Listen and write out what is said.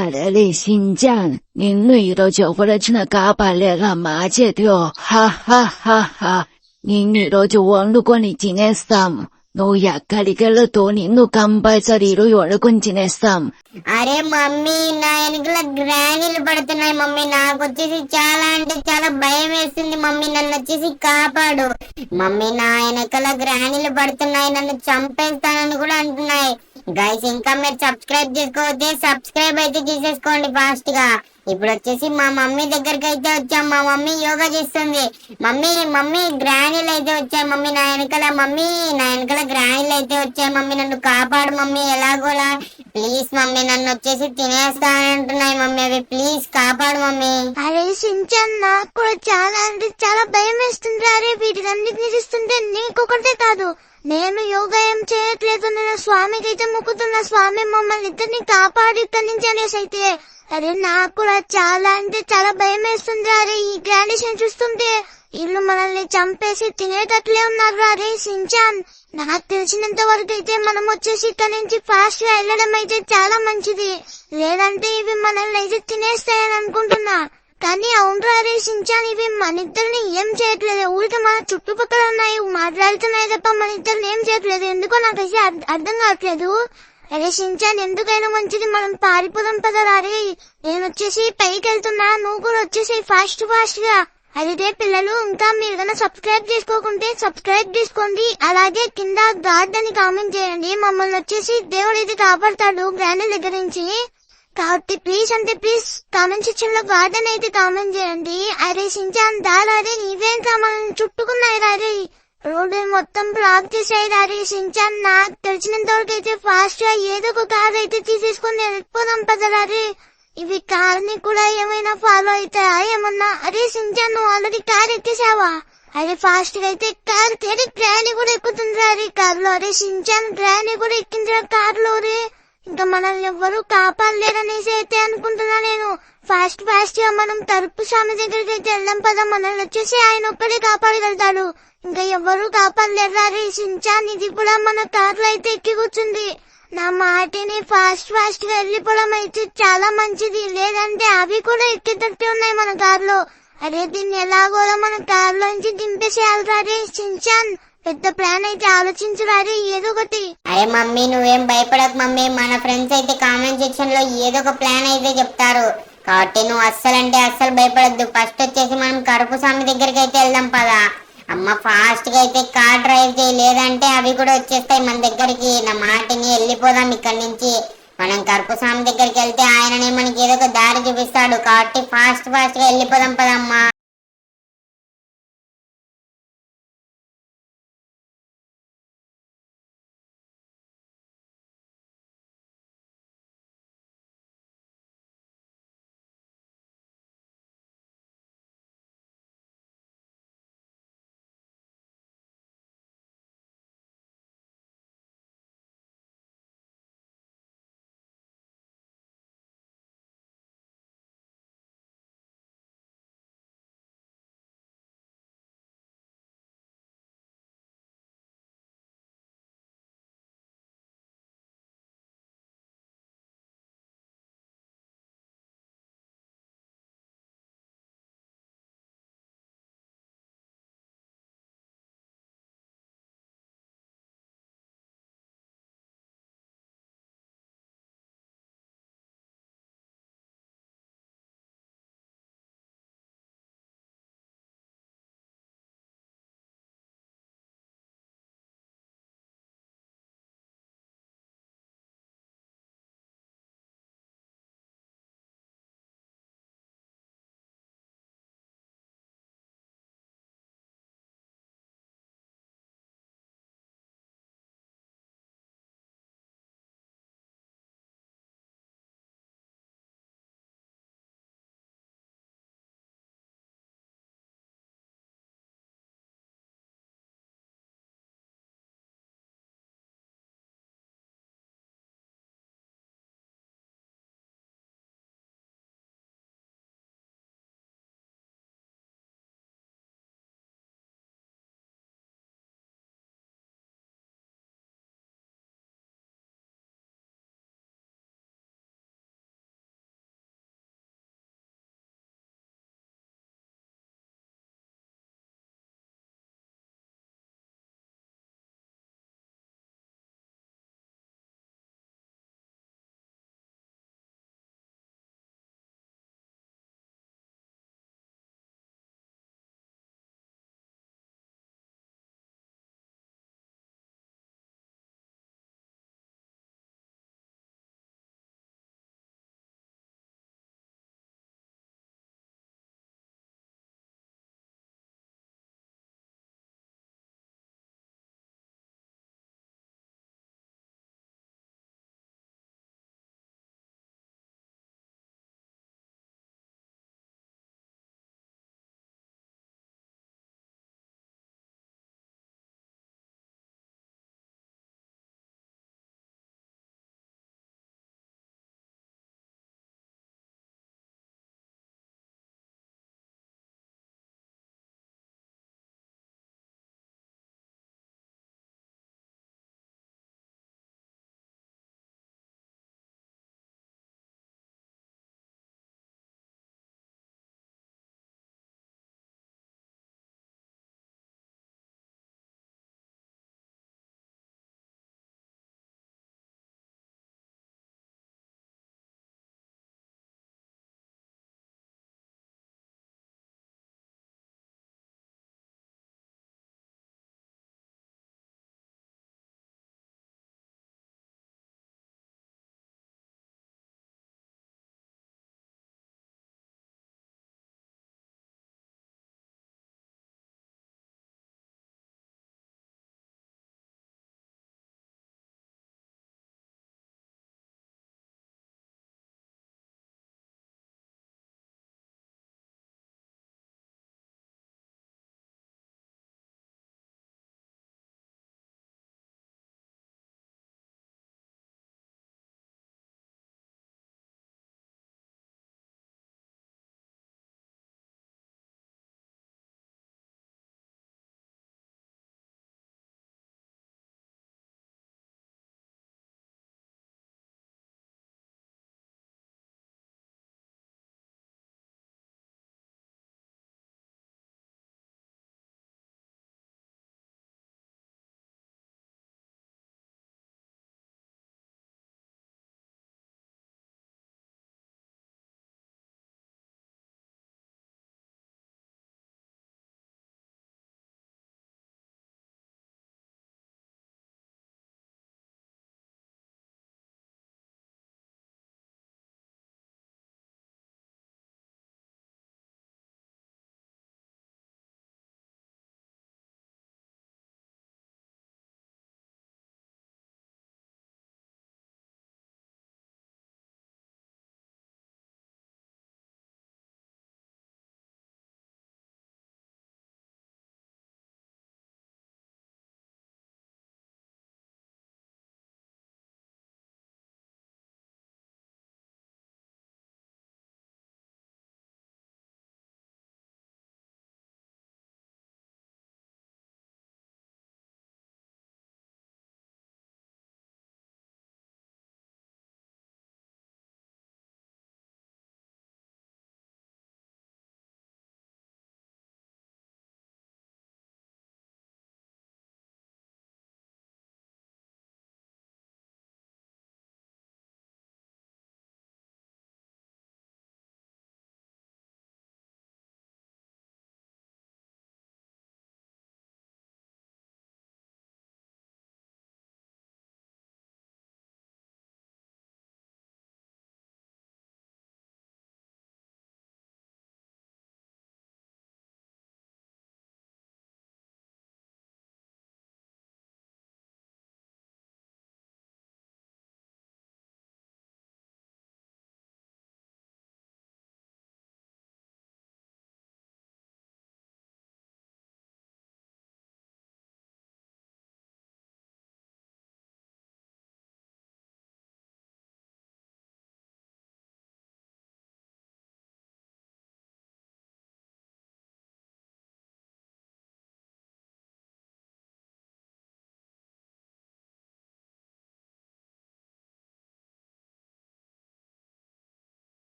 అరే షించాన్, నిన్ను ఈరోజు ఎవరొచ్చినా కాపాడలేరా మాచేతో. నిన్ను ఈరోజు వండుకొని తినేస్తాం. నువ్వు ఎక్కడికెళ్ళతో నిన్ను కంపల్సరీలు వండుకొని తినేస్తాం. అరే మమ్మీ, నా వెనకల గ్రానీలు పడుతున్నాయి మమ్మీ. నాకు వచ్చేసి చాలా అంటే చాలా భయం వేస్తుంది మమ్మీ. నన్ను వచ్చేసి కాపాడు మమ్మీ. నా వెనకల గ్రానీలు పడుతున్నాయి, నన్ను చంపేస్తానని కూడా అంటున్నాయి. గైస్, ఇంకా మీరు సబ్స్క్రైబ్ చేసుకోవద్దే, సబ్స్క్రైబ్ అయితే చేసేసుకోండి ఫాస్ట్ గా. ఇప్పుడు వచ్చేసి మా మమ్మీ దగ్గరికి అయితే వచ్చాం. మా మమ్మీ యోగా చేస్తుంది. మమ్మీ గ్రానీలు అయితే వచ్చాయి మమ్మీ నా వెనకాల. మమ్మీ నా వెనకాల గ్రానీలు అయితే వచ్చాయి మమ్మీ. నన్ను కాపాడు మమ్మీ ఎలాగోలా. ప్లీజ్ మమ్మీ, నన్ను వచ్చేసి తినేస్తానంటున్నాయి మమ్మీ అవి. ప్లీజ్ కాపాడు మమ్మీ. అరే సించన్, నాకు కూడా చాలా అంటే చాలా భయం వేస్తుంది. అరే వీటికన్నిటిని చూస్తుంటే నీకొకటే కాదు, నేను యోగా ఏం చేయట్లేదు, నేను స్వామికి అయితే మొక్కుతున్నా. స్వామి మమ్మల్ని ఇద్దరిని కాపాడి ఇక్కడి నుంచి అనేసి అయితే. అరే నాకు కూడా చాలా అంటే చాలా భయం వేస్తుంది. అరే ఈ గ్రాండేషన్ చూస్తుంటే వీళ్ళు మనల్ని చంపేసి తినేటట్లే ఉన్నారు. అరే సించాన్, నాకు తెలిసినంత వరకు అయితే మనం వచ్చేసి ఇక్కడ నుంచి ఫాస్ట్ గా వెళ్ళడం అయితే చాలా మంచిది. లేదంటే ఇవి మనల్ని అయితే తినేస్తాయని అనుకుంటున్నా. కానీ అవునరా రే సించాన్, ఇవి మన ఇద్దరిని ఏం చేయట్లేదు. ఊరికి మన చుట్టుపక్కల ఉన్నాయి, మాట్లాడుతున్నాయి తప్ప మన ఇద్దరిని ఏం చేయట్లేదు. ఎందుకో నాకైతే అర్థం కావట్లేదు. అరే సించాన్, ఎందుకైనా మంచిది మనం పారిపోదాం పదరా. అరే నేను వచ్చేసి పైకి వెళ్తున్నా, నువ్వు కూడా వచ్చేసి ఫాస్ట్ గా. అదే పిల్లలు, ఇంకా మీరు కన్నా సబ్స్క్రైబ్ చేసుకోకుంటే సబ్స్క్రైబ్ చేసుకోండి. అలాగే కింద గాడ్ అని కామెంట్ చేయండి. మమ్మల్ని వచ్చేసి దేవుడు అయితే కాపాడతాడు గ్రాండ్ దగ్గర నుంచి. కాబట్టి ప్లీజ్ అంటే ప్లీజ్ కామెంట్ సెక్షన్ లో గార్డెన్ అయితే కామెంట్ చేయండి. అరే సించాన్ దారా, అరే నీవేంట్రా మనల్ని చుట్టుకున్నాయి. అరే రోడ్డు మొత్తం బ్లాక్ చేసాయి. అరే సించాన్, నాకు తెలిసినంత వరకు అయితే ఫాస్ట్ గా ఏదో ఒక కార్ అయితే తీసేసుకుని వెళ్ళిపోదాం పదరా. అరే ఇవి కార్ ని కూడా ఏమైనా ఫాలో అవుతాయా ఏమన్నా? అరే సించాన్, నువ్వు ఆల్రెడీ కార్ ఎక్కేసావా? అరే ఫాస్ట్ గా అయితే కార్ గ్రాని కూడా ఎక్కుతుందిరా. అరే కార్ లో. అరే సించాన్, గ్రాని కూడా ఎక్కిందిరా కార్ లో. రే ఇంకా మనల్ని ఎవ్వరూ కాపాడలేరనేసి అయితే అనుకుంటున్నా నేను. ఫాస్ట్ గా మనం తలుపు స్వామి దగ్గరికి అయితే వెళ్దాం పదా. మనల్ని వచ్చేసి ఆయన ఒక్కడే కాపాడగలుగుతాడు, ఇంకా ఎవ్వరూ కాపాడలేరు. అరే సించాన్, ఇది కూడా మన కార్ లో అయితే ఎక్కి కూర్చుంది. నా మాటిని ఫాస్ట్ గా వెళ్ళిపోవడం అయితే చాలా మంచిది. లేదంటే అవి కూడా ఎక్కేటట్టు ఉన్నాయి మన కార్ లో. అరే దీన్ని ఎలాగోలా మన కార్ లోంచి దింపేసేయాలి. అరే సించాన్, పెద్ద ప్లాన్ అయితే ఆలోచించరారే ఏదో ఒకటి. అరే మమ్మీ, నువ్వేం భయపడకు మమ్మీ. మన ఫ్రెండ్స్ అయితే కామెంట్ సెక్షన్ లో ఏదో ఒక ప్లాన్ అయితే చెప్తారు. కాబట్టి నువ్వు అస్సలు భయపడద్దు. ఫస్ట్ వచ్చేసి మనం కరుపు స్వామి దగ్గరికి అయితే వెళ్దాం పదా. అమ్మ ఫాస్ట్ గా అయితే కార్ డ్రైవ్ చేయి, లేదంటే అవి కూడా వచ్చేస్తాయి మన దగ్గరికి. నా మాటిని వెళ్ళిపోదాం ఇక్కడి నుంచి. మనం కరుపు స్వామి దగ్గరికి వెళ్తే ఆయననే మనకి ఏదో ఒక దారి చూపిస్తాడు. కాబట్టి ఫాస్ట్ గా వెళ్ళిపోదాం పదమ్మా.